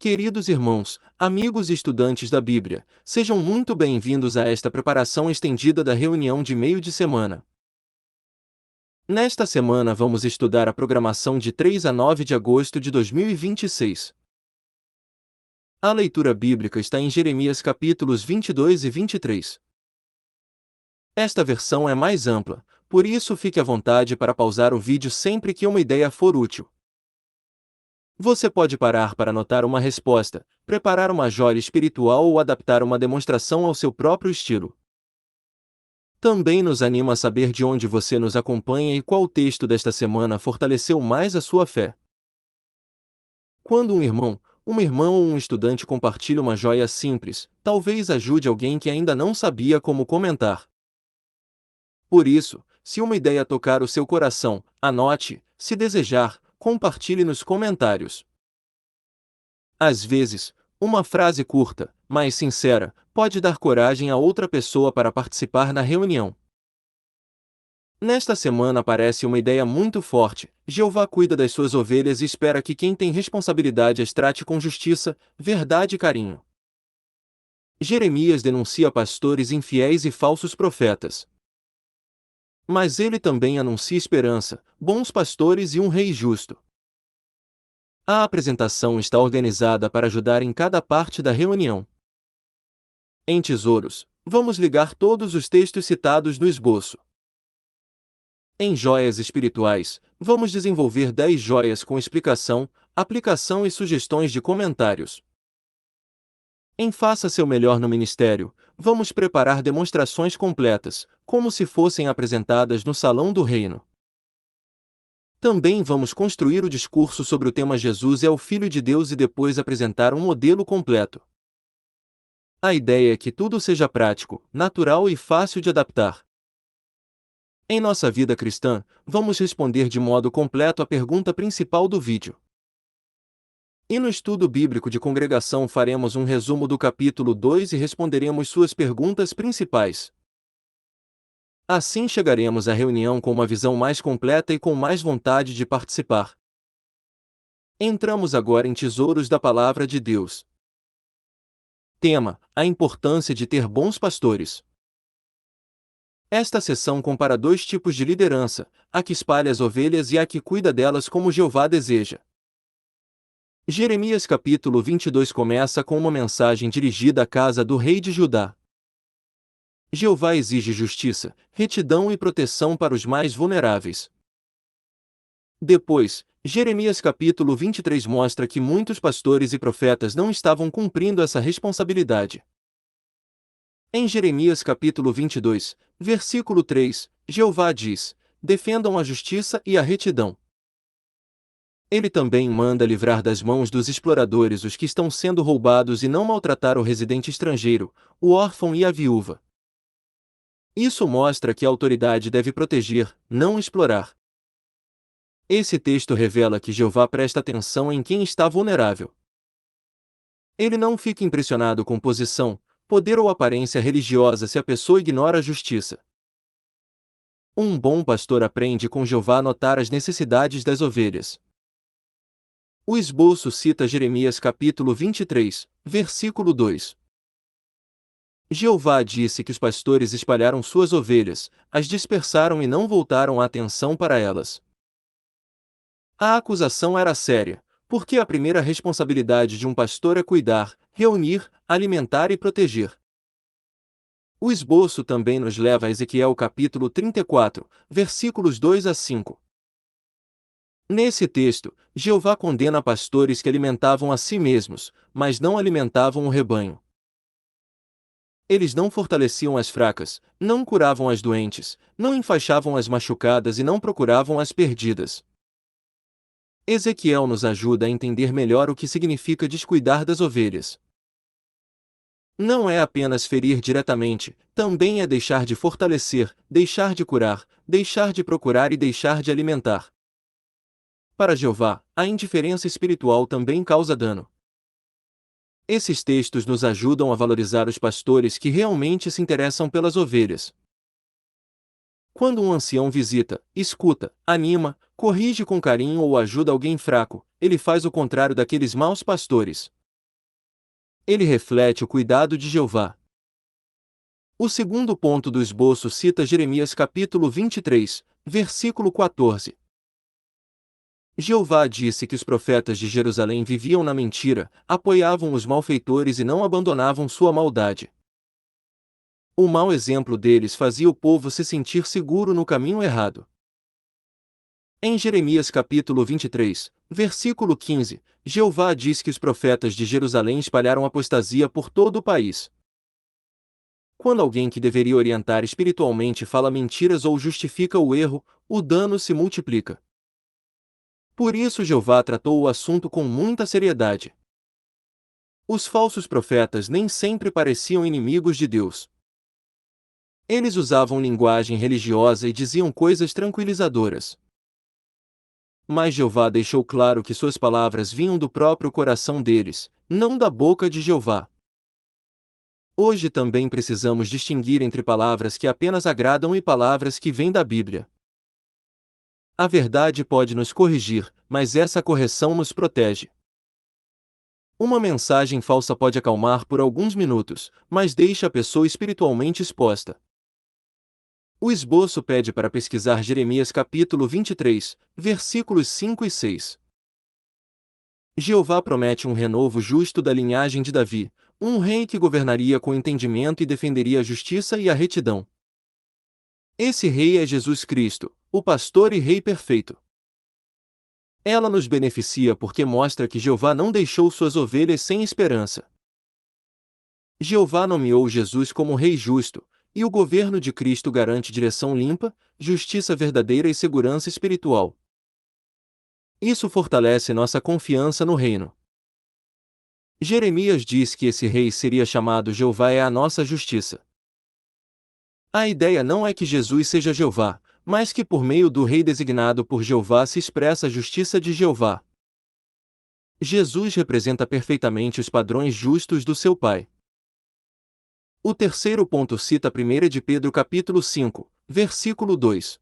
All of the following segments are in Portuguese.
Queridos irmãos, amigos e estudantes da Bíblia, sejam muito bem-vindos a esta preparação estendida da reunião de meio de semana. Nesta semana vamos estudar a programação de 3 a 9 de agosto de 2026. A leitura bíblica está em Jeremias capítulos 22 e 23. Esta versão é mais ampla, por isso fique à vontade para pausar o vídeo sempre que uma ideia for útil. Você pode parar para anotar uma resposta, preparar uma joia espiritual ou adaptar uma demonstração ao seu próprio estilo. Também nos anima a saber de onde você nos acompanha e qual texto desta semana fortaleceu mais a sua fé. Quando um irmão, uma irmã ou um estudante compartilha uma joia simples, talvez ajude alguém que ainda não sabia como comentar. Por isso, se uma ideia tocar o seu coração, anote, se desejar, compartilhe nos comentários. Às vezes, uma frase curta, mas sincera, pode dar coragem a outra pessoa para participar na reunião. Nesta semana aparece uma ideia muito forte: Jeová cuida das suas ovelhas e espera que quem tem responsabilidade as trate com justiça, verdade e carinho. Jeremias denuncia pastores infiéis e falsos profetas. Mas ele também anuncia esperança, bons pastores e um rei justo. A apresentação está organizada para ajudar em cada parte da reunião. Em tesouros, vamos ligar todos os textos citados no esboço. Em joias espirituais, vamos desenvolver 10 joias com explicação, aplicação e sugestões de comentários. Em Faça Seu Melhor no Ministério, vamos preparar demonstrações completas, como se fossem apresentadas no Salão do Reino. Também vamos construir o discurso sobre o tema Jesus é o Filho de Deus e depois apresentar um modelo completo. A ideia é que tudo seja prático, natural e fácil de adaptar. Em nossa vida cristã, vamos responder de modo completo a pergunta principal do vídeo. E no estudo bíblico de congregação faremos um resumo do capítulo 2 e responderemos suas perguntas principais. Assim chegaremos à reunião com uma visão mais completa e com mais vontade de participar. Entramos agora em Tesouros da Palavra de Deus. Tema: a importância de ter bons pastores. Esta seção compara dois tipos de liderança, a que espalha as ovelhas e a que cuida delas como Jeová deseja. Jeremias capítulo 22 começa com uma mensagem dirigida à casa do rei de Judá. Jeová exige justiça, retidão e proteção para os mais vulneráveis. Depois, Jeremias capítulo 23 mostra que muitos pastores e profetas não estavam cumprindo essa responsabilidade. Em Jeremias capítulo 22, versículo 3, Jeová diz: defendam a justiça e a retidão. Ele também manda livrar das mãos dos exploradores os que estão sendo roubados e não maltratar o residente estrangeiro, o órfão e a viúva. Isso mostra que a autoridade deve proteger, não explorar. Esse texto revela que Jeová presta atenção em quem está vulnerável. Ele não fica impressionado com posição, poder ou aparência religiosa se a pessoa ignora a justiça. Um bom pastor aprende com Jeová a notar as necessidades das ovelhas. O esboço cita Jeremias capítulo 23, versículo 2. Jeová disse que os pastores espalharam suas ovelhas, as dispersaram e não voltaram a atenção para elas. A acusação era séria, porque a primeira responsabilidade de um pastor é cuidar, reunir, alimentar e proteger. O esboço também nos leva a Ezequiel capítulo 34, versículos 2 a 5. Nesse texto, Jeová condena pastores que alimentavam a si mesmos, mas não alimentavam o rebanho. Eles não fortaleciam as fracas, não curavam as doentes, não enfaixavam as machucadas e não procuravam as perdidas. Ezequiel nos ajuda a entender melhor o que significa descuidar das ovelhas. Não é apenas ferir diretamente, também é deixar de fortalecer, deixar de curar, deixar de procurar e deixar de alimentar. Para Jeová, a indiferença espiritual também causa dano. Esses textos nos ajudam a valorizar os pastores que realmente se interessam pelas ovelhas. Quando um ancião visita, escuta, anima, corrige com carinho ou ajuda alguém fraco, ele faz o contrário daqueles maus pastores. Ele reflete o cuidado de Jeová. O segundo ponto do esboço cita Jeremias capítulo 23, versículo 14. Jeová disse que os profetas de Jerusalém viviam na mentira, apoiavam os malfeitores e não abandonavam sua maldade. O mau exemplo deles fazia o povo se sentir seguro no caminho errado. Em Jeremias capítulo 23, versículo 15, Jeová diz que os profetas de Jerusalém espalharam apostasia por todo o país. Quando alguém que deveria orientar espiritualmente fala mentiras ou justifica o erro, o dano se multiplica. Por isso Jeová tratou o assunto com muita seriedade. Os falsos profetas nem sempre pareciam inimigos de Deus. Eles usavam linguagem religiosa e diziam coisas tranquilizadoras. Mas Jeová deixou claro que suas palavras vinham do próprio coração deles, não da boca de Jeová. Hoje também precisamos distinguir entre palavras que apenas agradam e palavras que vêm da Bíblia. A verdade pode nos corrigir, mas essa correção nos protege. Uma mensagem falsa pode acalmar por alguns minutos, mas deixa a pessoa espiritualmente exposta. O esboço pede para pesquisar Jeremias capítulo 23, versículos 5 e 6. Jeová promete um renovo justo da linhagem de Davi, um rei que governaria com entendimento e defenderia a justiça e a retidão. Esse rei é Jesus Cristo, o pastor e rei perfeito. Ela nos beneficia porque mostra que Jeová não deixou suas ovelhas sem esperança. Jeová nomeou Jesus como Rei justo, e o governo de Cristo garante direção limpa, justiça verdadeira e segurança espiritual. Isso fortalece nossa confiança no reino. Jeremias diz que esse rei seria chamado Jeová é a nossa justiça. A ideia não é que Jesus seja Jeová, mas que por meio do rei designado por Jeová se expressa a justiça de Jeová. Jesus representa perfeitamente os padrões justos do seu Pai. O terceiro ponto cita 1 de Pedro capítulo 5, versículo 2.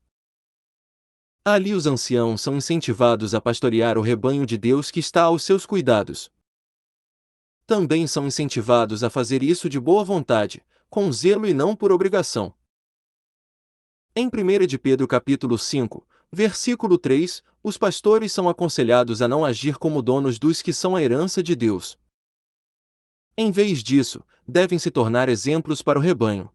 Ali os anciãos são incentivados a pastorear o rebanho de Deus que está aos seus cuidados. Também são incentivados a fazer isso de boa vontade, com zelo e não por obrigação. Em 1 de Pedro capítulo 5, versículo 3, os pastores são aconselhados a não agir como donos dos que são a herança de Deus. Em vez disso, devem se tornar exemplos para o rebanho.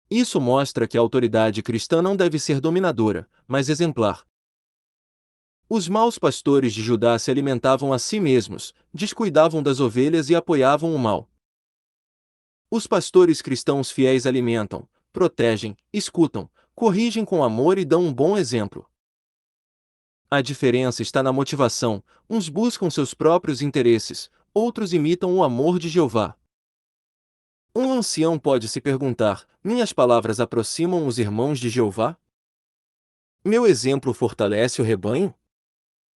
Isso mostra que a autoridade cristã não deve ser dominadora, mas exemplar. Os maus pastores de Judá se alimentavam a si mesmos, descuidavam das ovelhas e apoiavam o mal. Os pastores cristãos fiéis alimentam, protegem, escutam, corrigem com amor e dão um bom exemplo. A diferença está na motivação: uns buscam seus próprios interesses, outros imitam o amor de Jeová. Um ancião pode se perguntar: minhas palavras aproximam os irmãos de Jeová? Meu exemplo fortalece o rebanho?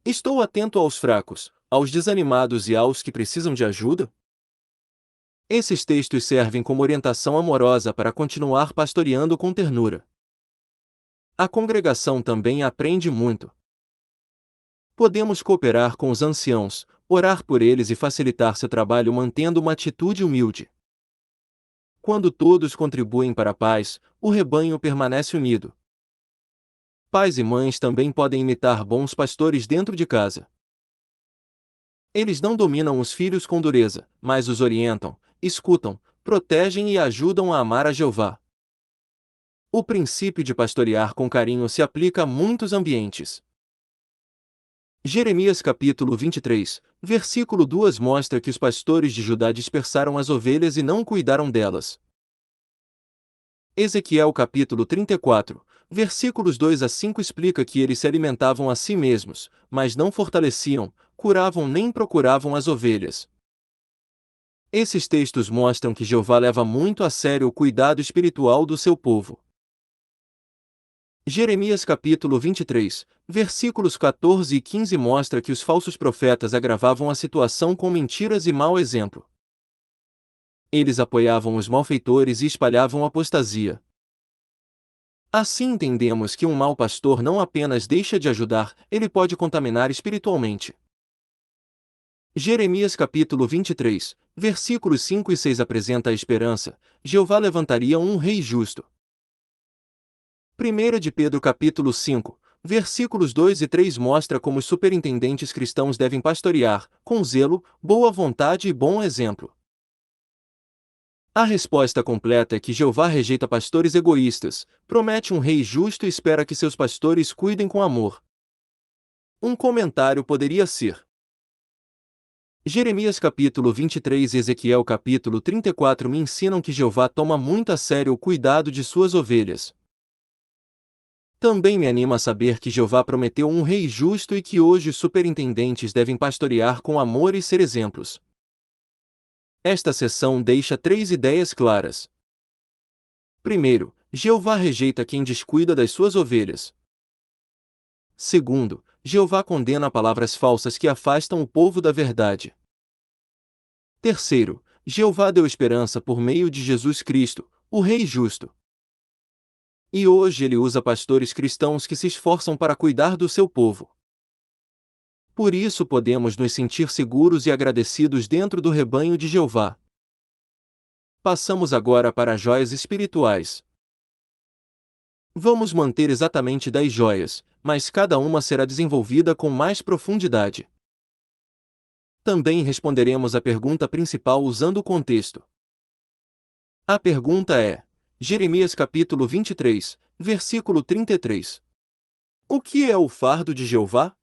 Estou atento aos fracos, aos desanimados e aos que precisam de ajuda? Esses textos servem como orientação amorosa para continuar pastoreando com ternura. A congregação também aprende muito. Podemos cooperar com os anciãos, orar por eles e facilitar seu trabalho mantendo uma atitude humilde. Quando todos contribuem para a paz, o rebanho permanece unido. Pais e mães também podem imitar bons pastores dentro de casa. Eles não dominam os filhos com dureza, mas os orientam, escutam, protegem e ajudam a amar a Jeová. O princípio de pastorear com carinho se aplica a muitos ambientes. Jeremias capítulo 23, versículo 2 mostra que os pastores de Judá dispersaram as ovelhas e não cuidaram delas. Ezequiel capítulo 34, versículos 2 a 5 explica que eles se alimentavam a si mesmos, mas não fortaleciam, curavam nem procuravam as ovelhas. Esses textos mostram que Jeová leva muito a sério o cuidado espiritual do seu povo. Jeremias capítulo 23, versículos 14 e 15 mostra que os falsos profetas agravavam a situação com mentiras e mau exemplo. Eles apoiavam os malfeitores e espalhavam apostasia. Assim entendemos que um mau pastor não apenas deixa de ajudar, ele pode contaminar espiritualmente. Jeremias capítulo 23, versículos 5 e 6 apresenta a esperança: Jeová levantaria um rei justo. 1 de Pedro capítulo 5, versículos 2 e 3 mostra como os superintendentes cristãos devem pastorear, com zelo, boa vontade e bom exemplo. A resposta completa é que Jeová rejeita pastores egoístas, promete um rei justo e espera que seus pastores cuidem com amor. Um comentário poderia ser: Jeremias capítulo 23 e Ezequiel capítulo 34 me ensinam que Jeová toma muito a sério o cuidado de suas ovelhas. Também me anima a saber que Jeová prometeu um rei justo e que hoje os superintendentes devem pastorear com amor e ser exemplos. Esta seção deixa 3 ideias claras. Primeiro, Jeová rejeita quem descuida das suas ovelhas. Segundo, Jeová condena palavras falsas que afastam o povo da verdade. Terceiro, Jeová deu esperança por meio de Jesus Cristo, o Rei justo. E hoje ele usa pastores cristãos que se esforçam para cuidar do seu povo. Por isso podemos nos sentir seguros e agradecidos dentro do rebanho de Jeová. Passamos agora para as joias espirituais. Vamos manter exatamente 10 joias, mas cada uma será desenvolvida com mais profundidade. Também responderemos a pergunta principal usando o contexto. A pergunta é: Jeremias capítulo 23, versículo 33. O que é o fardo de Jeová?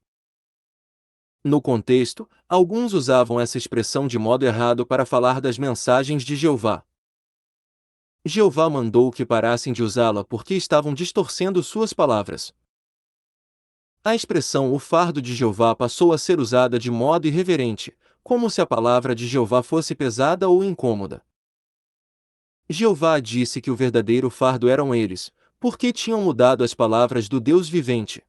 No contexto, alguns usavam essa expressão de modo errado para falar das mensagens de Jeová. Jeová mandou que parassem de usá-la porque estavam distorcendo suas palavras. A expressão "o fardo de Jeová" passou a ser usada de modo irreverente, como se a palavra de Jeová fosse pesada ou incômoda. Jeová disse que o verdadeiro fardo eram eles, porque tinham mudado as palavras do Deus vivente.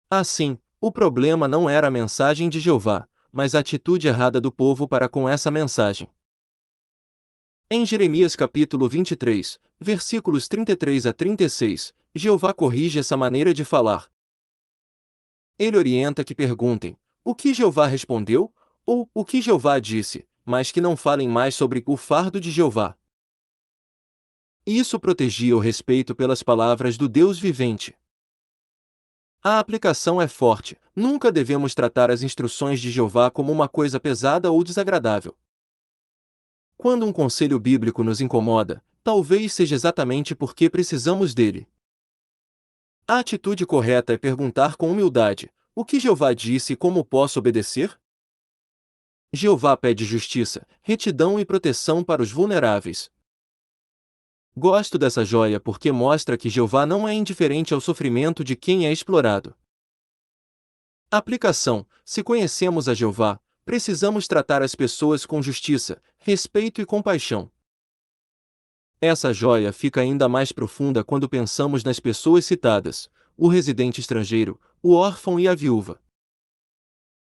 Assim, o problema não era a mensagem de Jeová, mas a atitude errada do povo para com essa mensagem. Em Jeremias capítulo 23, versículos 33 a 36, Jeová corrige essa maneira de falar. Ele orienta que perguntem: o que Jeová respondeu? Ou o que Jeová disse, mas que não falem mais sobre o fardo de Jeová. Isso protegia o respeito pelas palavras do Deus vivente. A aplicação é forte: nunca devemos tratar as instruções de Jeová como uma coisa pesada ou desagradável. Quando um conselho bíblico nos incomoda, talvez seja exatamente porque precisamos dele. A atitude correta é perguntar com humildade: o que Jeová disse e como posso obedecer? Jeová pede justiça, retidão e proteção para os vulneráveis. Gosto dessa joia porque mostra que Jeová não é indiferente ao sofrimento de quem é explorado. Aplicação: se conhecemos a Jeová, precisamos tratar as pessoas com justiça, respeito e compaixão. Essa joia fica ainda mais profunda quando pensamos nas pessoas citadas: o residente estrangeiro, o órfão e a viúva.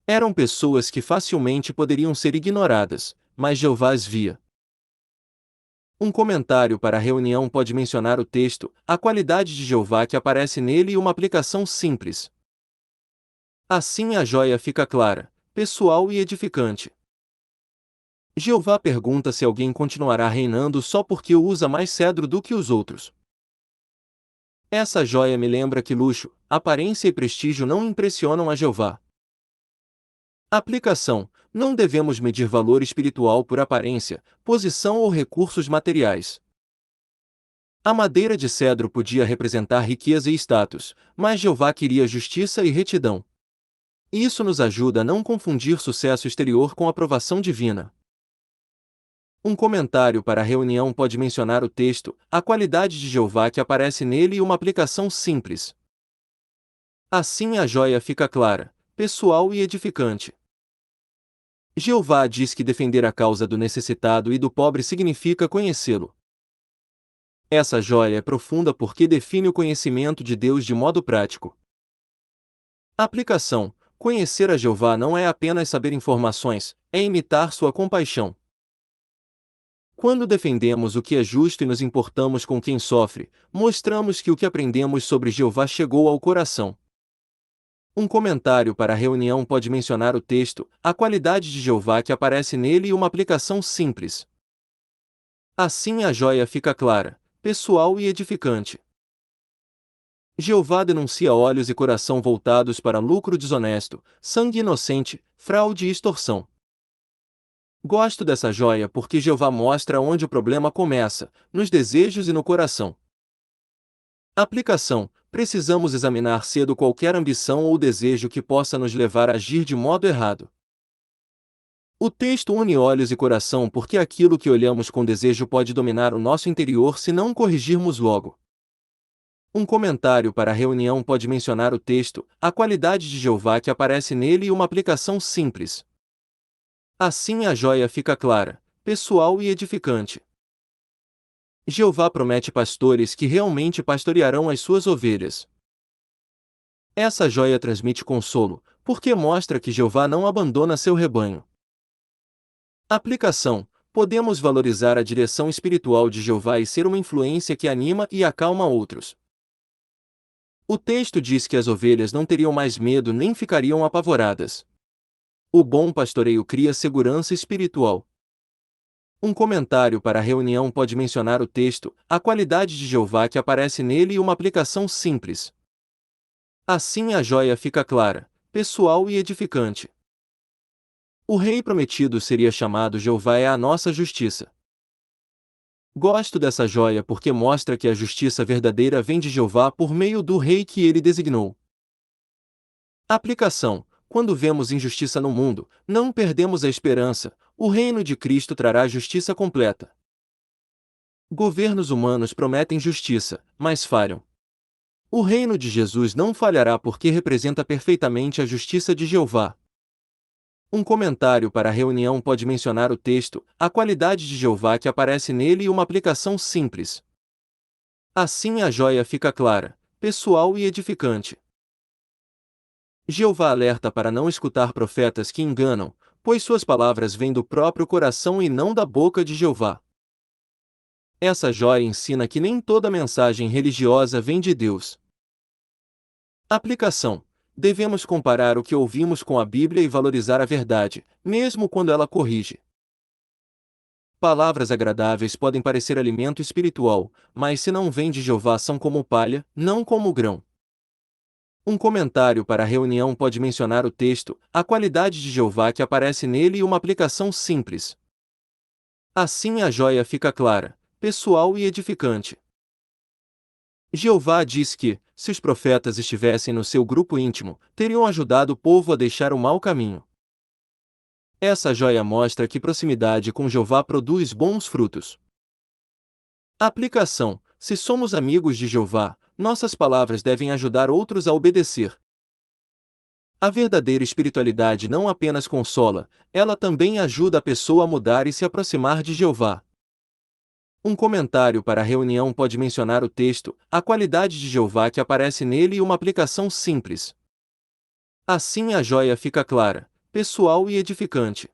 Eram pessoas que facilmente poderiam ser ignoradas, mas Jeová as via. Um comentário para a reunião pode mencionar o texto, a qualidade de Jeová que aparece nele e uma aplicação simples. Assim a joia fica clara, pessoal e edificante. Jeová pergunta se alguém continuará reinando só porque usa mais cedro do que os outros. Essa joia me lembra que luxo, aparência e prestígio não impressionam a Jeová. Aplicação: não devemos medir valor espiritual por aparência, posição ou recursos materiais. A madeira de cedro podia representar riqueza e status, mas Jeová queria justiça e retidão. Isso nos ajuda a não confundir sucesso exterior com aprovação divina. Um comentário para a reunião pode mencionar o texto, a qualidade de Jeová que aparece nele e uma aplicação simples. Assim a joia fica clara, pessoal e edificante. Jeová diz que defender a causa do necessitado e do pobre significa conhecê-lo. Essa joia é profunda porque define o conhecimento de Deus de modo prático. Aplicação: conhecer a Jeová não é apenas saber informações, é imitar sua compaixão. Quando defendemos o que é justo e nos importamos com quem sofre, mostramos que o que aprendemos sobre Jeová chegou ao coração. Um comentário para a reunião pode mencionar o texto, a qualidade de Jeová que aparece nele e uma aplicação simples. Assim a joia fica clara, pessoal e edificante. Jeová denuncia olhos e coração voltados para lucro desonesto, sangue inocente, fraude e extorsão. Gosto dessa joia porque Jeová mostra onde o problema começa, nos desejos e no coração. Aplicação: precisamos examinar cedo qualquer ambição ou desejo que possa nos levar a agir de modo errado. O texto une olhos e coração porque aquilo que olhamos com desejo pode dominar o nosso interior se não corrigirmos logo. Um comentário para a reunião pode mencionar o texto, a qualidade de Jeová que aparece nele e uma aplicação simples. Assim a joia fica clara, pessoal e edificante. Jeová promete pastores que realmente pastorearão as suas ovelhas. Essa joia transmite consolo, porque mostra que Jeová não abandona seu rebanho. Aplicação: podemos valorizar a direção espiritual de Jeová e ser uma influência que anima e acalma outros. O texto diz que as ovelhas não teriam mais medo nem ficariam apavoradas. O bom pastoreio cria segurança espiritual. Um comentário para a reunião pode mencionar o texto, a qualidade de Jeová que aparece nele e uma aplicação simples. Assim a joia fica clara, pessoal e edificante. O rei prometido seria chamado Jeová é a nossa justiça. Gosto dessa joia porque mostra que a justiça verdadeira vem de Jeová por meio do rei que ele designou. Aplicação: quando vemos injustiça no mundo, não perdemos a esperança, o reino de Cristo trará justiça completa. Governos humanos prometem justiça, mas falham. O reino de Jesus não falhará porque representa perfeitamente a justiça de Jeová. Um comentário para a reunião pode mencionar o texto, a qualidade de Jeová que aparece nele e uma aplicação simples. Assim a joia fica clara, pessoal e edificante. Jeová alerta para não escutar profetas que enganam, pois suas palavras vêm do próprio coração e não da boca de Jeová. Essa joia ensina que nem toda mensagem religiosa vem de Deus. Aplicação: devemos comparar o que ouvimos com a Bíblia e valorizar a verdade, mesmo quando ela corrige. Palavras agradáveis podem parecer alimento espiritual, mas se não vêm de Jeová são como palha, não como grão. Um comentário para a reunião pode mencionar o texto, a qualidade de Jeová que aparece nele e uma aplicação simples. Assim a joia fica clara, pessoal e edificante. Jeová diz que, se os profetas estivessem no seu grupo íntimo, teriam ajudado o povo a deixar o mau caminho. Essa joia mostra que proximidade com Jeová produz bons frutos. Aplicação: se somos amigos de Jeová, nossas palavras devem ajudar outros a obedecer. A verdadeira espiritualidade não apenas consola, ela também ajuda a pessoa a mudar e se aproximar de Jeová. Um comentário para a reunião pode mencionar o texto, a qualidade de Jeová que aparece nele e uma aplicação simples. Assim a joia fica clara, pessoal e edificante.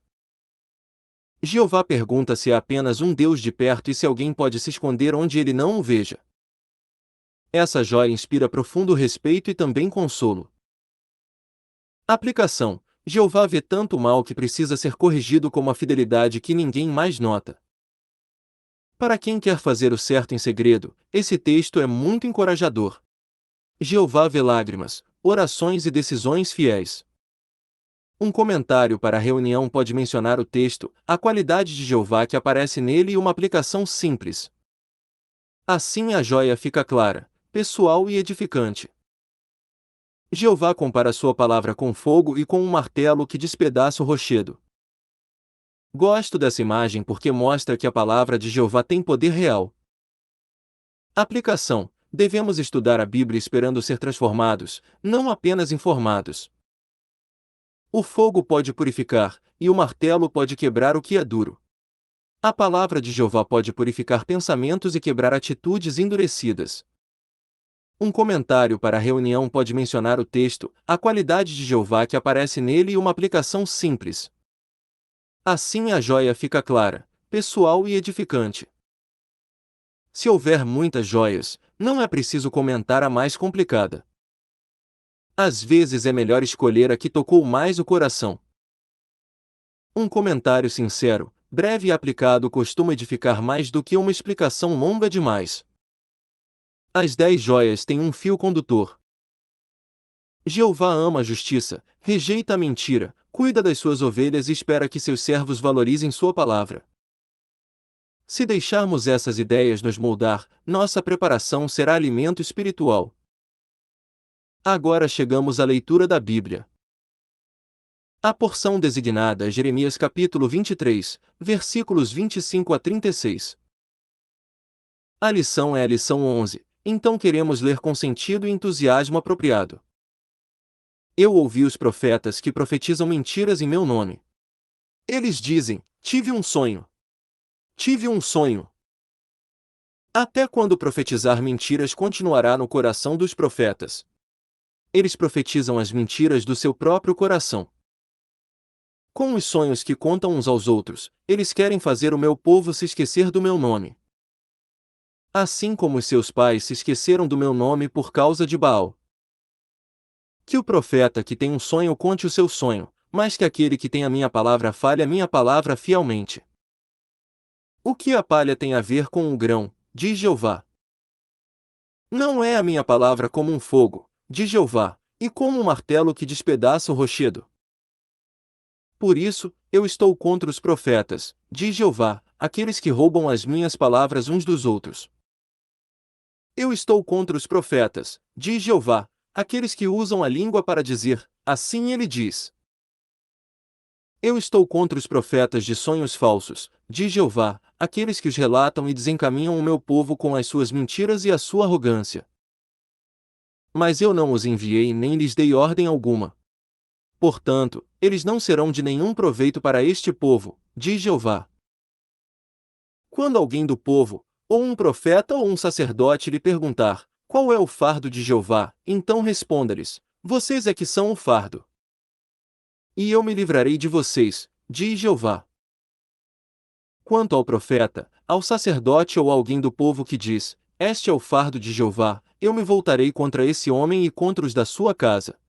Jeová pergunta se há apenas um Deus de perto e se alguém pode se esconder onde ele não o veja. Essa joia inspira profundo respeito e também consolo. Aplicação: Jeová vê tanto o mal que precisa ser corrigido como a fidelidade que ninguém mais nota. Para quem quer fazer o certo em segredo, esse texto é muito encorajador. Jeová vê lágrimas, orações e decisões fiéis. Um comentário para a reunião pode mencionar o texto, a qualidade de Jeová que aparece nele e uma aplicação simples. Assim a joia fica clara, pessoal e edificante. Jeová compara sua palavra com fogo e com um martelo que despedaça o rochedo. Gosto dessa imagem porque mostra que a palavra de Jeová tem poder real. Aplicação: devemos estudar a Bíblia esperando ser transformados, não apenas informados. O fogo pode purificar, e o martelo pode quebrar o que é duro. A palavra de Jeová pode purificar pensamentos e quebrar atitudes endurecidas. Um comentário para a reunião pode mencionar o texto, a qualidade de Jeová que aparece nele e uma aplicação simples. Assim a joia fica clara, pessoal e edificante. Se houver muitas joias, não é preciso comentar a mais complicada. Às vezes é melhor escolher a que tocou mais o coração. Um comentário sincero, breve e aplicado costuma edificar mais do que uma explicação longa demais. As 10 joias têm um fio condutor. Jeová ama a justiça, rejeita a mentira, cuida das suas ovelhas e espera que seus servos valorizem sua palavra. Se deixarmos essas ideias nos moldar, nossa preparação será alimento espiritual. Agora chegamos à leitura da Bíblia. A porção designada é Jeremias capítulo 23, versículos 25 a 36. A lição é a lição 11, então queremos ler com sentido e entusiasmo apropriado. Eu ouvi os profetas que profetizam mentiras em meu nome. Eles dizem: tive um sonho. Tive um sonho. Até quando profetizar mentiras continuará no coração dos profetas? Eles profetizam as mentiras do seu próprio coração. Com os sonhos que contam uns aos outros, eles querem fazer o meu povo se esquecer do meu nome. Assim como os seus pais se esqueceram do meu nome por causa de Baal. Que o profeta que tem um sonho conte o seu sonho, mas que aquele que tem a minha palavra fale a minha palavra fielmente. O que a palha tem a ver com o grão, diz Jeová? Não é a minha palavra como um fogo, diz Jeová, e como um martelo que despedaça o rochedo. Por isso, eu estou contra os profetas, diz Jeová, aqueles que roubam as minhas palavras uns dos outros. Eu estou contra os profetas, diz Jeová, aqueles que usam a língua para dizer, assim ele diz. Eu estou contra os profetas de sonhos falsos, diz Jeová, aqueles que os relatam e desencaminham o meu povo com as suas mentiras e a sua arrogância. Mas eu não os enviei nem lhes dei ordem alguma. Portanto, eles não serão de nenhum proveito para este povo, diz Jeová. Quando alguém do povo, ou um profeta ou um sacerdote lhe perguntar, qual é o fardo de Jeová, então responda-lhes, vocês é que são o fardo. E eu me livrarei de vocês, diz Jeová. Quanto ao profeta, ao sacerdote ou alguém do povo que diz, este é o fardo de Jeová, eu me voltarei contra esse homem e contra os da sua casa.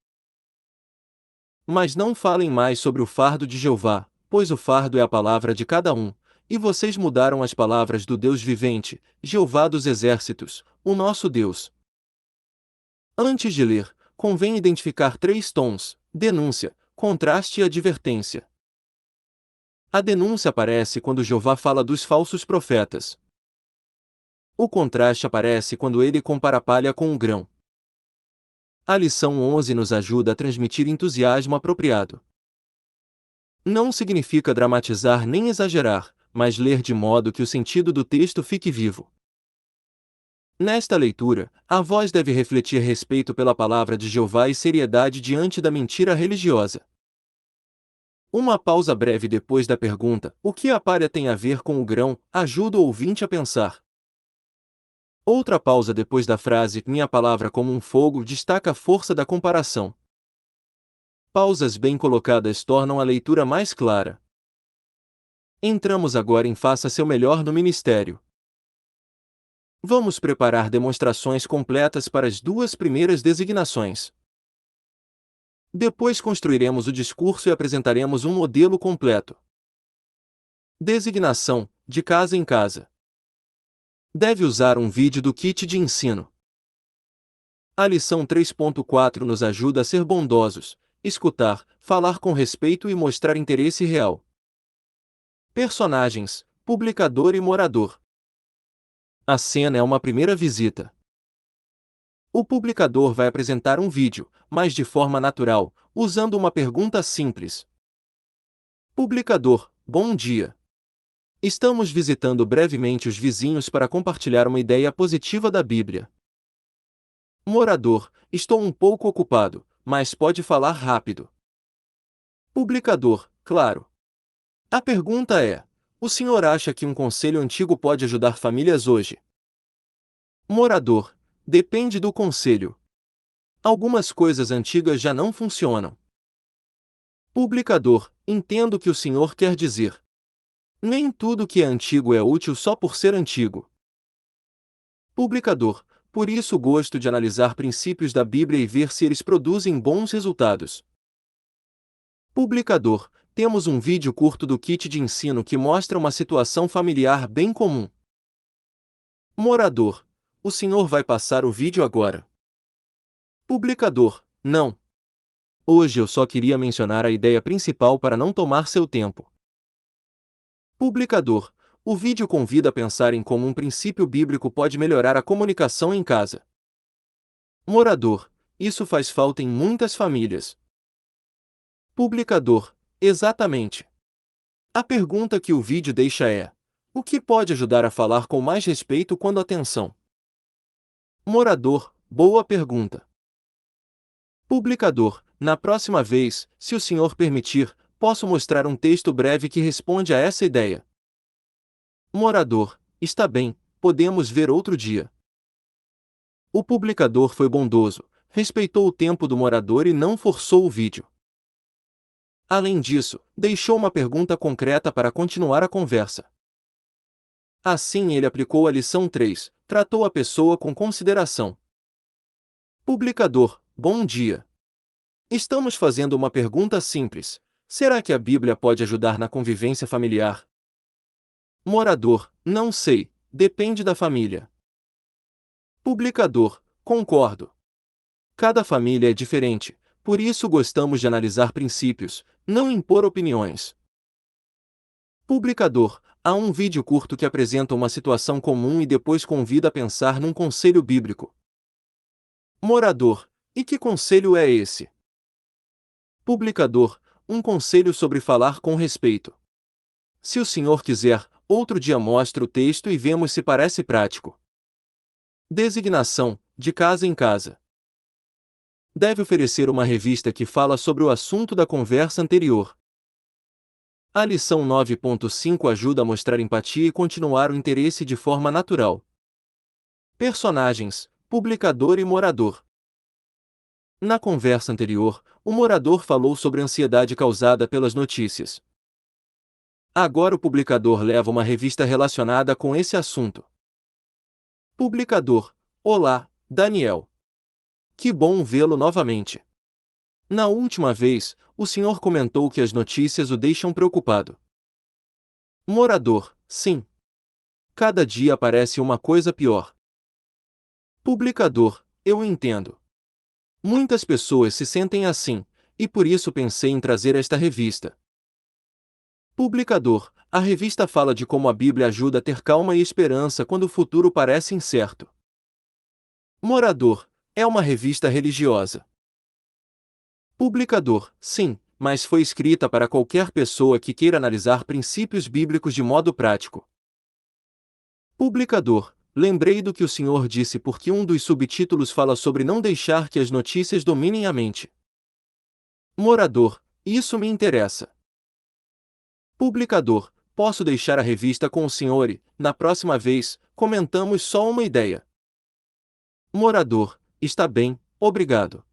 Mas não falem mais sobre o fardo de Jeová, pois o fardo é a palavra de cada um, e vocês mudaram as palavras do Deus vivente, Jeová dos exércitos, o nosso Deus. Antes de ler, convém identificar 3 tons: denúncia, contraste e advertência. A denúncia aparece quando Jeová fala dos falsos profetas. O contraste aparece quando ele compara a palha com o grão. A lição 11 nos ajuda a transmitir entusiasmo apropriado. Não significa dramatizar nem exagerar, mas ler de modo que o sentido do texto fique vivo. Nesta leitura, a voz deve refletir respeito pela palavra de Jeová e seriedade diante da mentira religiosa. Uma pausa breve depois da pergunta, o que a palha tem a ver com o grão, ajuda o ouvinte a pensar. Outra pausa depois da frase, minha palavra como um fogo, destaca a força da comparação. Pausas bem colocadas tornam a leitura mais clara. Entramos agora em Faça seu melhor no ministério. Vamos preparar demonstrações completas para as 2 primeiras designações. Depois construiremos o discurso e apresentaremos um modelo completo. Designação, de casa em casa. Deve usar um vídeo do kit de ensino. A lição 3.4 nos ajuda a ser bondosos, escutar, falar com respeito e mostrar interesse real. Personagens, publicador e morador. A cena é uma primeira visita. O publicador vai apresentar um vídeo, mas de forma natural, usando uma pergunta simples. Publicador, bom dia. Estamos visitando brevemente os vizinhos para compartilhar uma ideia positiva da Bíblia. Morador, estou um pouco ocupado, mas pode falar rápido. Publicador, claro. A pergunta é: o senhor acha que um conselho antigo pode ajudar famílias hoje? Morador, depende do conselho. Algumas coisas antigas já não funcionam. Publicador, entendo o que o senhor quer dizer. Nem tudo que é antigo é útil só por ser antigo. Publicador, Por isso gosto de analisar princípios da Bíblia e ver se eles produzem bons resultados. Publicador: temos um vídeo curto do kit de ensino que mostra uma situação familiar bem comum. Morador: o senhor vai passar o vídeo agora. Publicador: não. Hoje eu só queria mencionar a ideia principal para não tomar seu tempo. Publicador: o vídeo convida a pensar em como um princípio bíblico pode melhorar a comunicação em casa. Morador: isso faz falta em muitas famílias. Publicador: exatamente. A pergunta que o vídeo deixa é: o que pode ajudar a falar com mais respeito quando atenção? Morador: boa pergunta. Publicador: na próxima vez, se o senhor permitir, posso mostrar um texto breve que responde a essa ideia. Morador: está bem, podemos ver outro dia. O publicador foi bondoso, respeitou o tempo do morador e não forçou o vídeo. Além disso, deixou uma pergunta concreta para continuar a conversa. Assim ele aplicou a lição 3, tratou a pessoa com consideração. Publicador: bom dia. Estamos fazendo uma pergunta simples. Será que a Bíblia pode ajudar na convivência familiar? Morador: não sei, depende da família. Publicador: concordo. Cada família é diferente, por isso gostamos de analisar princípios, não impor opiniões. Publicador: há um vídeo curto que apresenta uma situação comum e depois convida a pensar num conselho bíblico. Morador: e que conselho é esse? Publicador: um conselho sobre falar com respeito. Se o senhor quiser, outro dia mostro o texto e vemos se parece prático. Designação: de casa em casa. Deve oferecer uma revista que fala sobre o assunto da conversa anterior. A lição 9.5 ajuda a mostrar empatia e continuar o interesse de forma natural. Personagens: publicador e morador. Na conversa anterior, o morador falou sobre a ansiedade causada pelas notícias. Agora o publicador leva uma revista relacionada com esse assunto. Publicador: olá, Daniel. Que bom vê-lo novamente. Na última vez, o senhor comentou que as notícias o deixam preocupado. Morador: sim. Cada dia aparece uma coisa pior. Publicador: eu entendo. Muitas pessoas se sentem assim, e por isso pensei em trazer esta revista. Publicador: a revista fala de como a Bíblia ajuda a ter calma e esperança quando o futuro parece incerto. Morador: é uma revista religiosa. Publicador: sim, mas foi escrita para qualquer pessoa que queira analisar princípios bíblicos de modo prático. Publicador: lembrei do que o senhor disse porque um dos subtítulos fala sobre não deixar que as notícias dominem a mente. Morador: isso me interessa. Publicador: posso deixar a revista com o senhor e, na próxima vez, comentamos só uma ideia. Morador: está bem, obrigado.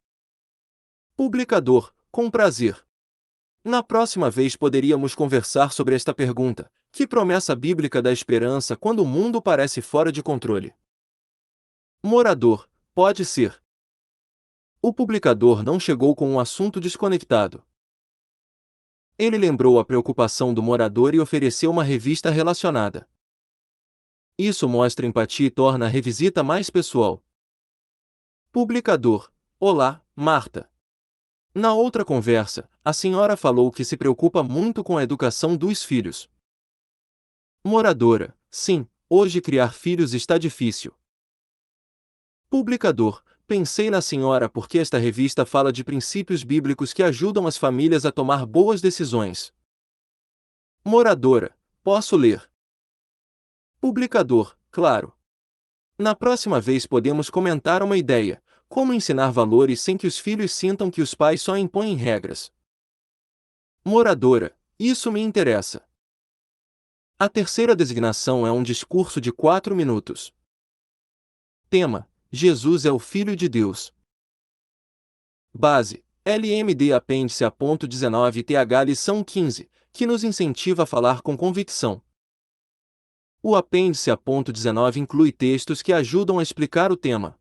Publicador: com prazer. Na próxima vez poderíamos conversar sobre esta pergunta: que promessa bíblica dá esperança quando o mundo parece fora de controle? Morador: pode ser. O publicador não chegou com um assunto desconectado. Ele lembrou a preocupação do morador e ofereceu uma revista relacionada. Isso mostra empatia e torna a revisita mais pessoal. Publicador: olá, Marta. Na outra conversa, a senhora falou que se preocupa muito com a educação dos filhos. Moradora: sim, hoje criar filhos está difícil. Publicador: pensei na senhora porque esta revista fala de princípios bíblicos que ajudam as famílias a tomar boas decisões. Moradora: posso ler? Publicador: claro. Na próxima vez podemos comentar uma ideia: como ensinar valores sem que os filhos sintam que os pais só impõem regras. Moradora: isso me interessa. A terceira designação é um discurso de 4 minutos. Tema: Jesus é o Filho de Deus. Base: LMD Apêndice A.19 TH Lição 15, que nos incentiva a falar com convicção. O apêndice A.19 inclui textos que ajudam a explicar o tema.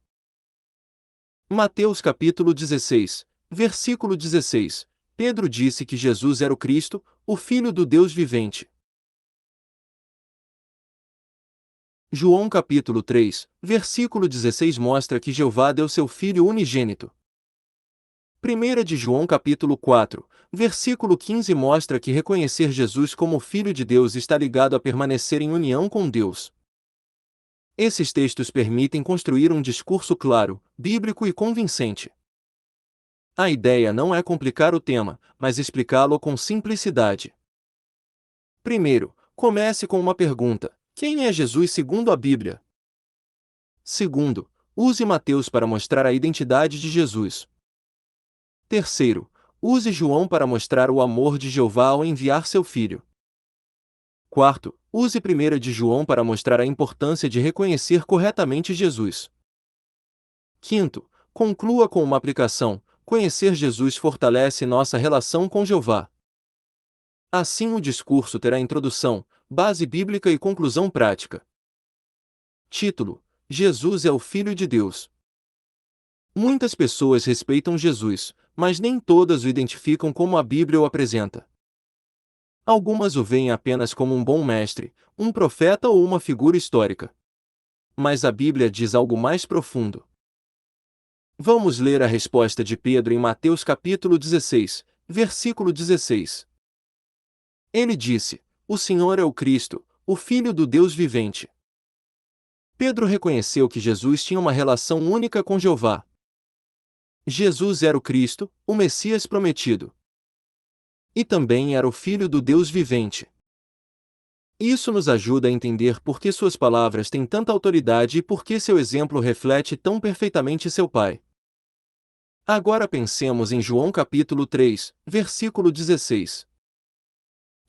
Mateus capítulo 16, versículo 16. Pedro disse que Jesus era o Cristo, o Filho do Deus vivente. João capítulo 3, versículo 16 mostra que Jeová deu seu Filho unigênito. 1 de João capítulo 4, versículo 15 mostra que reconhecer Jesus como Filho de Deus está ligado a permanecer em união com Deus. Esses textos permitem construir um discurso claro, bíblico e convincente. A ideia não é complicar o tema, mas explicá-lo com simplicidade. Primeiro, comece com uma pergunta: quem é Jesus segundo a Bíblia? Segundo, use Mateus para mostrar a identidade de Jesus. Terceiro, use João para mostrar o amor de Jeová ao enviar seu filho. Quarto, use 1 de João para mostrar a importância de reconhecer corretamente Jesus. Quinto, conclua com uma aplicação: conhecer Jesus fortalece nossa relação com Jeová. Assim o discurso terá introdução, base bíblica e conclusão prática. Título: Jesus é o Filho de Deus. Muitas pessoas respeitam Jesus, mas nem todas o identificam como a Bíblia o apresenta. Algumas o veem apenas como um bom mestre, um profeta ou uma figura histórica. Mas a Bíblia diz algo mais profundo. Vamos ler a resposta de Pedro em Mateus capítulo 16, versículo 16. Ele disse: O Senhor é o Cristo, o Filho do Deus vivente. Pedro reconheceu que Jesus tinha uma relação única com Jeová. Jesus era o Cristo, o Messias prometido. E também era o Filho do Deus vivente. Isso nos ajuda a entender por que suas palavras têm tanta autoridade e por que seu exemplo reflete tão perfeitamente seu Pai. Agora pensemos em João capítulo 3, versículo 16.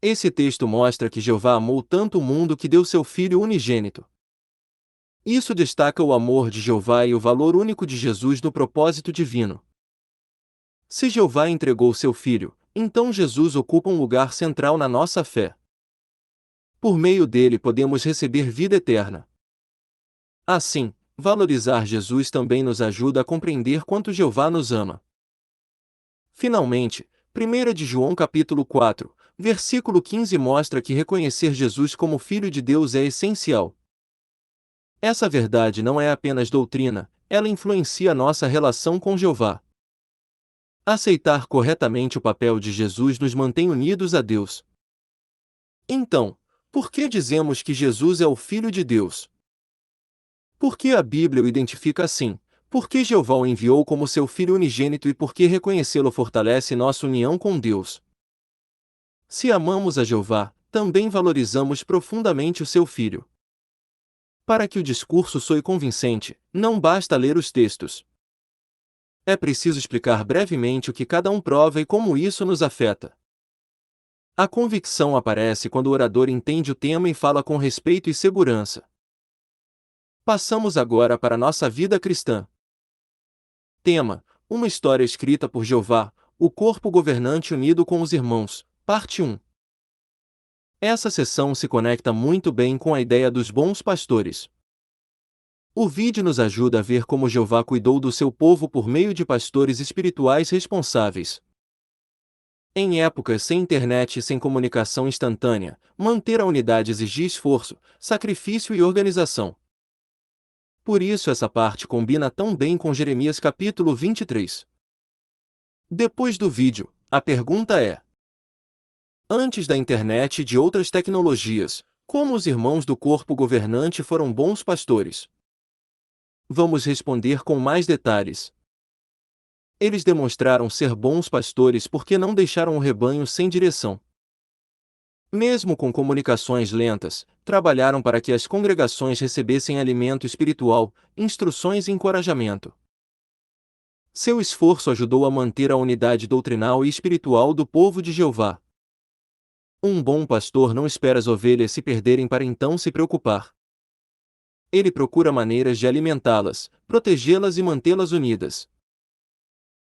Esse texto mostra que Jeová amou tanto o mundo que deu seu Filho unigênito. Isso destaca o amor de Jeová e o valor único de Jesus no propósito divino. Se Jeová entregou seu Filho, então Jesus ocupa um lugar central na nossa fé. Por meio dele podemos receber vida eterna. Assim, valorizar Jesus também nos ajuda a compreender quanto Jeová nos ama. Finalmente, 1 de João capítulo 4, versículo 15 mostra que reconhecer Jesus como Filho de Deus é essencial. Essa verdade não é apenas doutrina, ela influencia nossa relação com Jeová. Aceitar corretamente o papel de Jesus nos mantém unidos a Deus. Então, por que dizemos que Jesus é o Filho de Deus? Por que a Bíblia o identifica assim? Por que Jeová o enviou como seu Filho unigênito e por que reconhecê-lo fortalece nossa união com Deus? Se amamos a Jeová, também valorizamos profundamente o seu Filho. Para que o discurso soe convincente, não basta ler os textos. É preciso explicar brevemente o que cada um prova e como isso nos afeta. A convicção aparece quando o orador entende o tema e fala com respeito e segurança. Passamos agora para nossa vida cristã. Tema: uma história escrita por Jeová, o corpo governante unido com os irmãos, parte 1. Essa sessão se conecta muito bem com a ideia dos bons pastores. O vídeo nos ajuda a ver como Jeová cuidou do seu povo por meio de pastores espirituais responsáveis. Em épocas sem internet e sem comunicação instantânea, manter a unidade exigia esforço, sacrifício e organização. Por isso essa parte combina tão bem com Jeremias capítulo 23. Depois do vídeo, a pergunta é: antes da internet e de outras tecnologias, como os irmãos do corpo governante foram bons pastores? Vamos responder com mais detalhes. Eles demonstraram ser bons pastores porque não deixaram o rebanho sem direção. Mesmo com comunicações lentas, trabalharam para que as congregações recebessem alimento espiritual, instruções e encorajamento. Seu esforço ajudou a manter a unidade doutrinal e espiritual do povo de Jeová. Um bom pastor não espera as ovelhas se perderem para então se preocupar. Ele procura maneiras de alimentá-las, protegê-las e mantê-las unidas.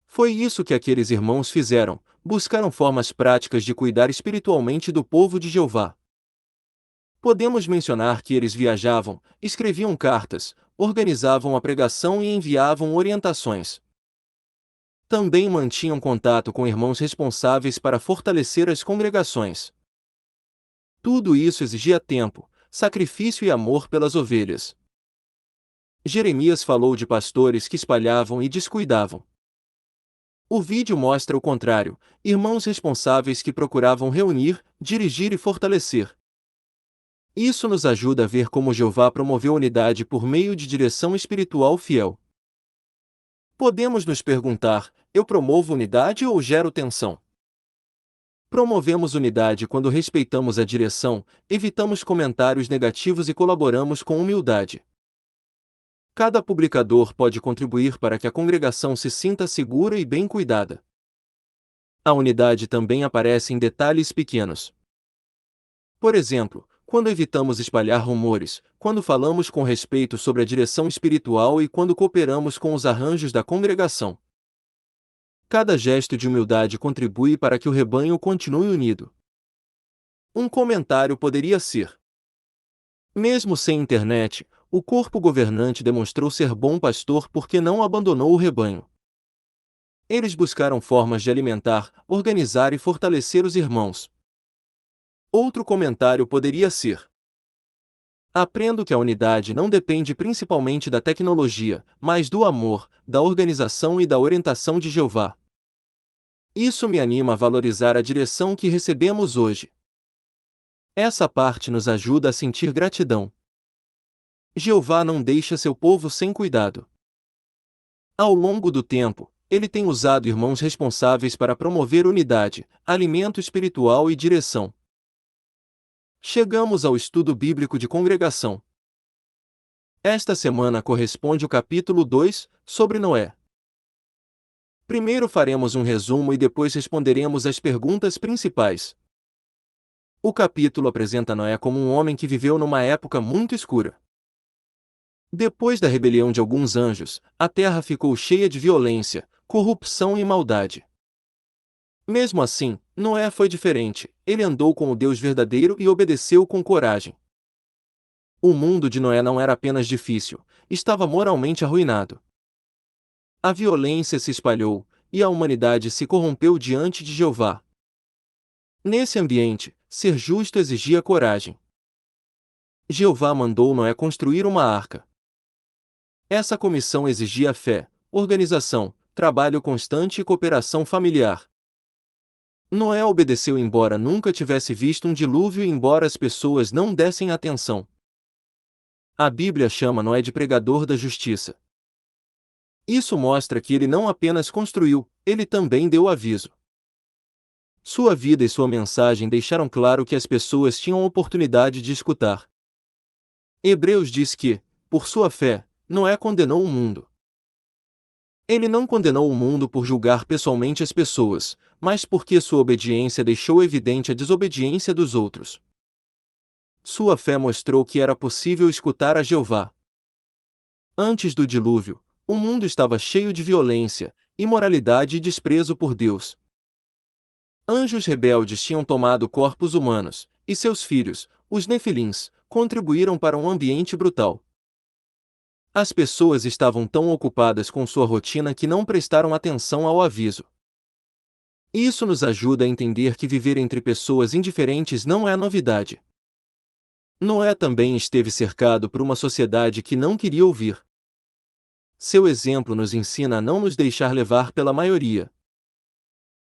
Foi isso que aqueles irmãos fizeram, buscaram formas práticas de cuidar espiritualmente do povo de Jeová. Podemos mencionar que eles viajavam, escreviam cartas, organizavam a pregação e enviavam orientações. Também mantinham contato com irmãos responsáveis para fortalecer as congregações. Tudo isso exigia tempo, sacrifício e amor pelas ovelhas. Jeremias falou de pastores que espalhavam e descuidavam. O vídeo mostra o contrário, irmãos responsáveis que procuravam reunir, dirigir e fortalecer. Isso nos ajuda a ver como Jeová promoveu unidade por meio de direção espiritual fiel. Podemos nos perguntar: eu promovo unidade ou gero tensão? Promovemos unidade quando respeitamos a direção, evitamos comentários negativos e colaboramos com humildade. Cada publicador pode contribuir para que a congregação se sinta segura e bem cuidada. A unidade também aparece em detalhes pequenos. Por exemplo, quando evitamos espalhar rumores, quando falamos com respeito sobre a direção espiritual e quando cooperamos com os arranjos da congregação. Cada gesto de humildade contribui para que o rebanho continue unido. Um comentário poderia ser: mesmo sem internet, o corpo governante demonstrou ser bom pastor porque não abandonou o rebanho. Eles buscaram formas de alimentar, organizar e fortalecer os irmãos. Outro comentário poderia ser: aprendo que a unidade não depende principalmente da tecnologia, mas do amor, da organização e da orientação de Jeová. Isso me anima a valorizar a direção que recebemos hoje. Essa parte nos ajuda a sentir gratidão. Jeová não deixa seu povo sem cuidado. Ao longo do tempo, ele tem usado irmãos responsáveis para promover unidade, alimento espiritual e direção. Chegamos ao estudo bíblico de congregação. Esta semana corresponde o capítulo 2, sobre Noé. Primeiro faremos um resumo e depois responderemos as perguntas principais. O capítulo apresenta Noé como um homem que viveu numa época muito escura. Depois da rebelião de alguns anjos, a terra ficou cheia de violência, corrupção e maldade. Mesmo assim, Noé foi diferente, ele andou com o Deus verdadeiro e obedeceu com coragem. O mundo de Noé não era apenas difícil, estava moralmente arruinado. A violência se espalhou, e a humanidade se corrompeu diante de Jeová. Nesse ambiente, ser justo exigia coragem. Jeová mandou Noé construir uma arca. Essa comissão exigia fé, organização, trabalho constante e cooperação familiar. Noé obedeceu embora nunca tivesse visto um dilúvio e embora as pessoas não dessem atenção. A Bíblia chama Noé de pregador da justiça. Isso mostra que ele não apenas construiu, ele também deu aviso. Sua vida e sua mensagem deixaram claro que as pessoas tinham oportunidade de escutar. Hebreus diz que, por sua fé, Noé condenou o mundo. Ele não condenou o mundo por julgar pessoalmente as pessoas, mas porque sua obediência deixou evidente a desobediência dos outros. Sua fé mostrou que era possível escutar a Jeová. Antes do dilúvio, o mundo estava cheio de violência, imoralidade e desprezo por Deus. Anjos rebeldes tinham tomado corpos humanos, e seus filhos, os Nefilins, contribuíram para um ambiente brutal. As pessoas estavam tão ocupadas com sua rotina que não prestaram atenção ao aviso. Isso nos ajuda a entender que viver entre pessoas indiferentes não é novidade. Noé também esteve cercado por uma sociedade que não queria ouvir. Seu exemplo nos ensina a não nos deixar levar pela maioria.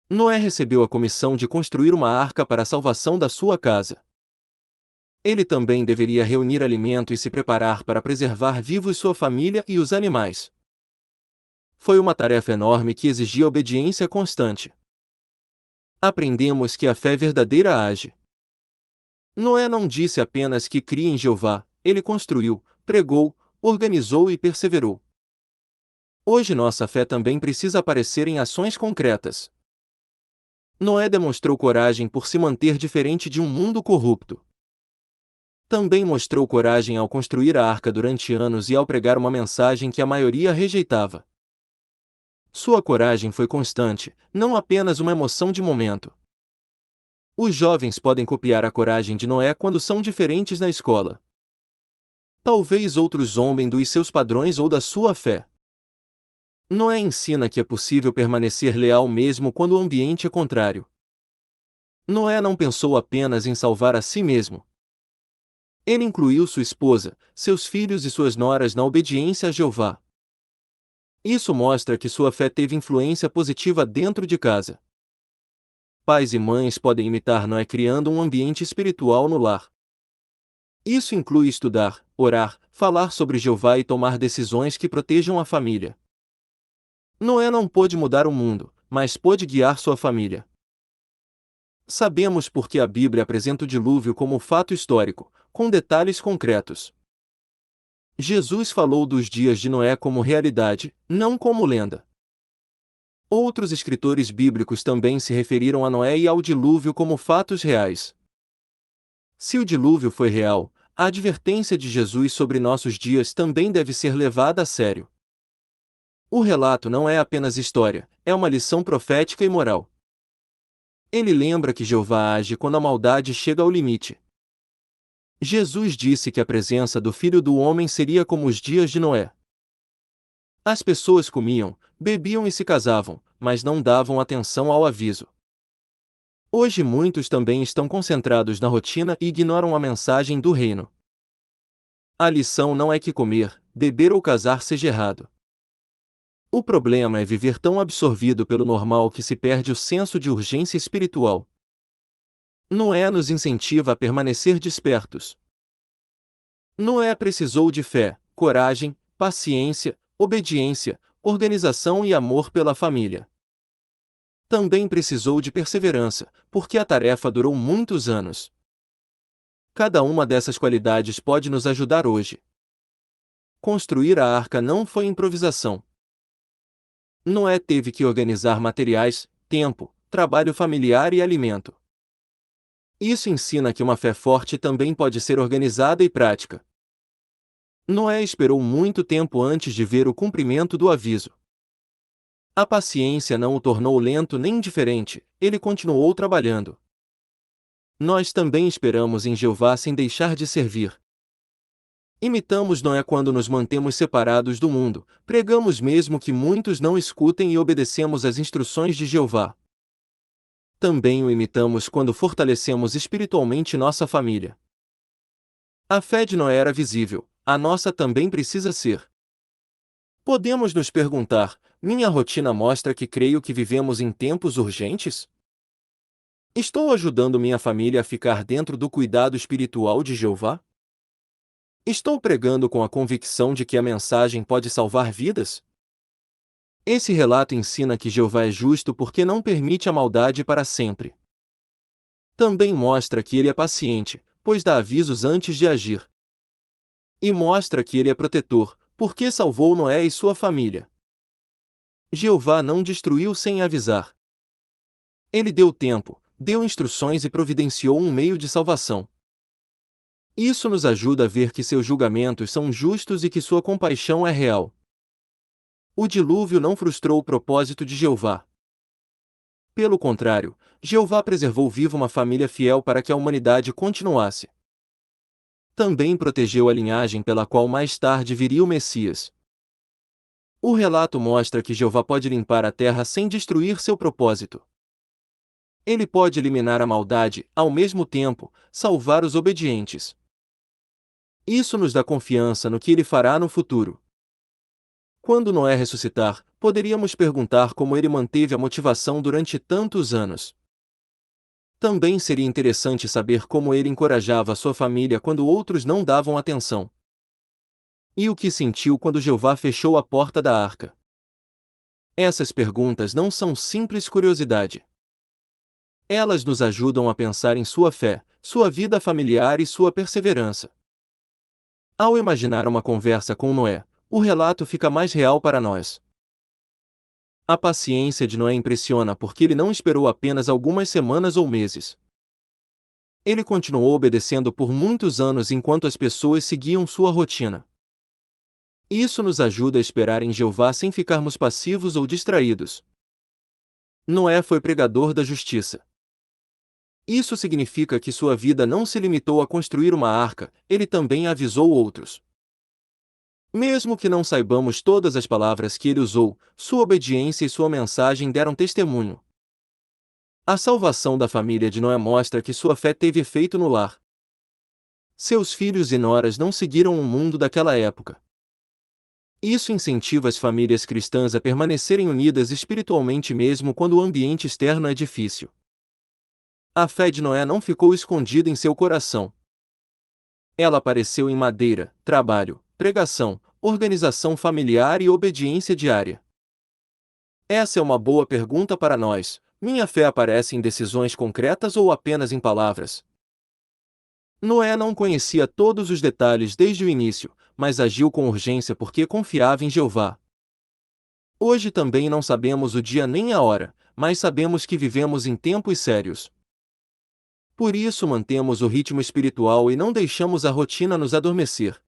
Noé recebeu a comissão de construir uma arca para a salvação da sua casa. Ele também deveria reunir alimento e se preparar para preservar vivos sua família e os animais. Foi uma tarefa enorme que exigia obediência constante. Aprendemos que a fé verdadeira age. Noé não disse apenas que cria em Jeová, ele construiu, pregou, organizou e perseverou. Hoje nossa fé também precisa aparecer em ações concretas. Noé demonstrou coragem por se manter diferente de um mundo corrupto. Também mostrou coragem ao construir a arca durante anos e ao pregar uma mensagem que a maioria rejeitava. Sua coragem foi constante, não apenas uma emoção de momento. Os jovens podem copiar a coragem de Noé quando são diferentes na escola. Talvez outros zombem dos seus padrões ou da sua fé. Noé ensina que é possível permanecer leal mesmo quando o ambiente é contrário. Noé não pensou apenas em salvar a si mesmo. Ele incluiu sua esposa, seus filhos e suas noras na obediência a Jeová. Isso mostra que sua fé teve influência positiva dentro de casa. Pais e mães podem imitar Noé criando um ambiente espiritual no lar. Isso inclui estudar, orar, falar sobre Jeová e tomar decisões que protejam a família. Noé não pôde mudar o mundo, mas pôde guiar sua família. Sabemos porque a Bíblia apresenta o dilúvio como um fato histórico, com detalhes concretos. Jesus falou dos dias de Noé como realidade, não como lenda. Outros escritores bíblicos também se referiram a Noé e ao dilúvio como fatos reais. Se o dilúvio foi real, a advertência de Jesus sobre nossos dias também deve ser levada a sério. O relato não é apenas história, é uma lição profética e moral. Ele lembra que Jeová age quando a maldade chega ao limite. Jesus disse que a presença do Filho do Homem seria como os dias de Noé. As pessoas comiam, bebiam e se casavam, mas não davam atenção ao aviso. Hoje muitos também estão concentrados na rotina e ignoram a mensagem do reino. A lição não é que comer, beber ou casar seja errado. O problema é viver tão absorvido pelo normal que se perde o senso de urgência espiritual. Noé nos incentiva a permanecer despertos. Noé precisou de fé, coragem, paciência, obediência, organização e amor pela família. Também precisou de perseverança, porque a tarefa durou muitos anos. Cada uma dessas qualidades pode nos ajudar hoje. Construir a arca não foi improvisação. Noé teve que organizar materiais, tempo, trabalho familiar e alimento. Isso ensina que uma fé forte também pode ser organizada e prática. Noé esperou muito tempo antes de ver o cumprimento do aviso. A paciência não o tornou lento nem indiferente, ele continuou trabalhando. Nós também esperamos em Jeová sem deixar de servir. Imitamos Noé quando nos mantemos separados do mundo, pregamos mesmo que muitos não escutem e obedecemos às instruções de Jeová. Também o imitamos quando fortalecemos espiritualmente nossa família. A fé de Noé era visível, a nossa também precisa ser. Podemos nos perguntar: minha rotina mostra que creio que vivemos em tempos urgentes? Estou ajudando minha família a ficar dentro do cuidado espiritual de Jeová? Estou pregando com a convicção de que a mensagem pode salvar vidas? Esse relato ensina que Jeová é justo porque não permite a maldade para sempre. Também mostra que ele é paciente, pois dá avisos antes de agir. E mostra que ele é protetor, porque salvou Noé e sua família. Jeová não destruiu sem avisar. Ele deu tempo, deu instruções e providenciou um meio de salvação. Isso nos ajuda a ver que seus julgamentos são justos e que sua compaixão é real. O dilúvio não frustrou o propósito de Jeová. Pelo contrário, Jeová preservou viva uma família fiel para que a humanidade continuasse. Também protegeu a linhagem pela qual mais tarde viria o Messias. O relato mostra que Jeová pode limpar a terra sem destruir seu propósito. Ele pode eliminar a maldade, ao mesmo tempo, salvar os obedientes. Isso nos dá confiança no que ele fará no futuro. Quando Noé ressuscitar, poderíamos perguntar como ele manteve a motivação durante tantos anos. Também seria interessante saber como ele encorajava a sua família quando outros não davam atenção. E o que sentiu quando Jeová fechou a porta da arca? Essas perguntas não são simples curiosidade. Elas nos ajudam a pensar em sua fé, sua vida familiar e sua perseverança. Ao imaginar uma conversa com Noé, o relato fica mais real para nós. A paciência de Noé impressiona porque ele não esperou apenas algumas semanas ou meses. Ele continuou obedecendo por muitos anos enquanto as pessoas seguiam sua rotina. Isso nos ajuda a esperar em Jeová sem ficarmos passivos ou distraídos. Noé foi pregador da justiça. Isso significa que sua vida não se limitou a construir uma arca, ele também avisou outros. Mesmo que não saibamos todas as palavras que ele usou, sua obediência e sua mensagem deram testemunho. A salvação da família de Noé mostra que sua fé teve efeito no lar. Seus filhos e noras não seguiram o mundo daquela época. Isso incentiva as famílias cristãs a permanecerem unidas espiritualmente mesmo quando o ambiente externo é difícil. A fé de Noé não ficou escondida em seu coração. Ela apareceu em madeira, trabalho, pregação, organização familiar e obediência diária. Essa é uma boa pergunta para nós. Minha fé aparece em decisões concretas ou apenas em palavras? Noé não conhecia todos os detalhes desde o início, mas agiu com urgência porque confiava em Jeová. Hoje também não sabemos o dia nem a hora, mas sabemos que vivemos em tempos sérios. Por isso mantemos o ritmo espiritual e não deixamos a rotina nos adormecer.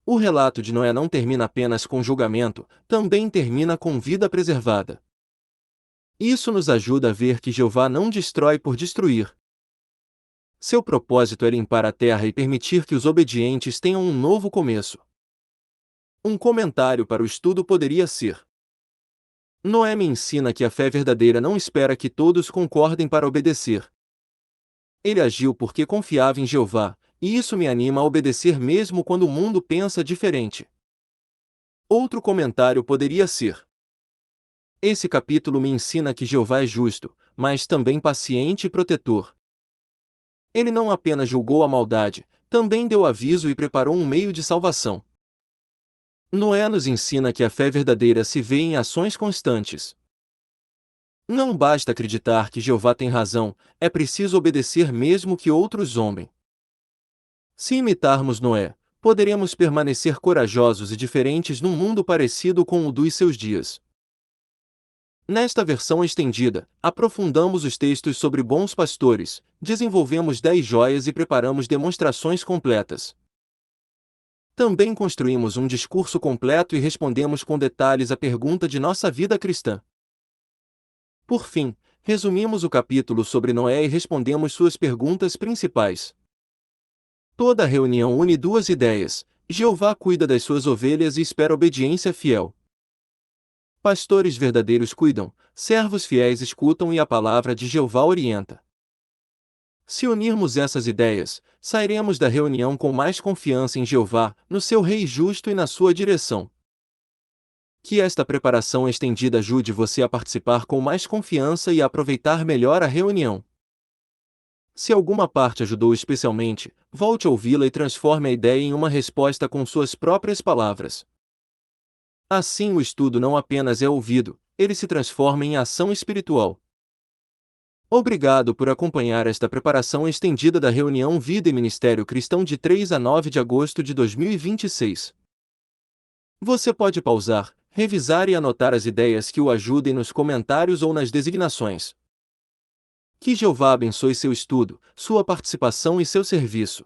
O relato de Noé não termina apenas com julgamento, também termina com vida preservada. Isso nos ajuda a ver que Jeová não destrói por destruir. Seu propósito é limpar a terra e permitir que os obedientes tenham um novo começo. Um comentário para o estudo poderia ser: Noé me ensina que a fé verdadeira não espera que todos concordem para obedecer. Ele agiu porque confiava em Jeová, e isso me anima a obedecer mesmo quando o mundo pensa diferente. Outro comentário poderia ser: esse capítulo me ensina que Jeová é justo, mas também paciente e protetor. Ele não apenas julgou a maldade, também deu aviso e preparou um meio de salvação. Noé nos ensina que a fé verdadeira se vê em ações constantes. Não basta acreditar que Jeová tem razão, é preciso obedecer mesmo que outros zombem. Se imitarmos Noé, poderemos permanecer corajosos e diferentes num mundo parecido com o dos seus dias. Nesta versão estendida, aprofundamos os textos sobre bons pastores, desenvolvemos 10 joias e preparamos demonstrações completas. Também construímos um discurso completo e respondemos com detalhes a pergunta de nossa vida cristã. Por fim, resumimos o capítulo sobre Noé e respondemos suas perguntas principais. Toda reunião une duas ideias: Jeová cuida das suas ovelhas e espera obediência fiel. Pastores verdadeiros cuidam, servos fiéis escutam e a palavra de Jeová orienta. Se unirmos essas ideias, sairemos da reunião com mais confiança em Jeová, no seu Rei justo e na sua direção. Que esta preparação estendida ajude você a participar com mais confiança e a aproveitar melhor a reunião. Se alguma parte ajudou especialmente, volte a ouvi-la e transforme a ideia em uma resposta com suas próprias palavras. Assim o estudo não apenas é ouvido, ele se transforma em ação espiritual. Obrigado por acompanhar esta preparação estendida da reunião Vida e Ministério Cristão de 3 a 9 de agosto de 2026. Você pode pausar, revisar e anotar as ideias que o ajudem nos comentários ou nas designações. Que Jeová abençoe seu estudo, sua participação e seu serviço.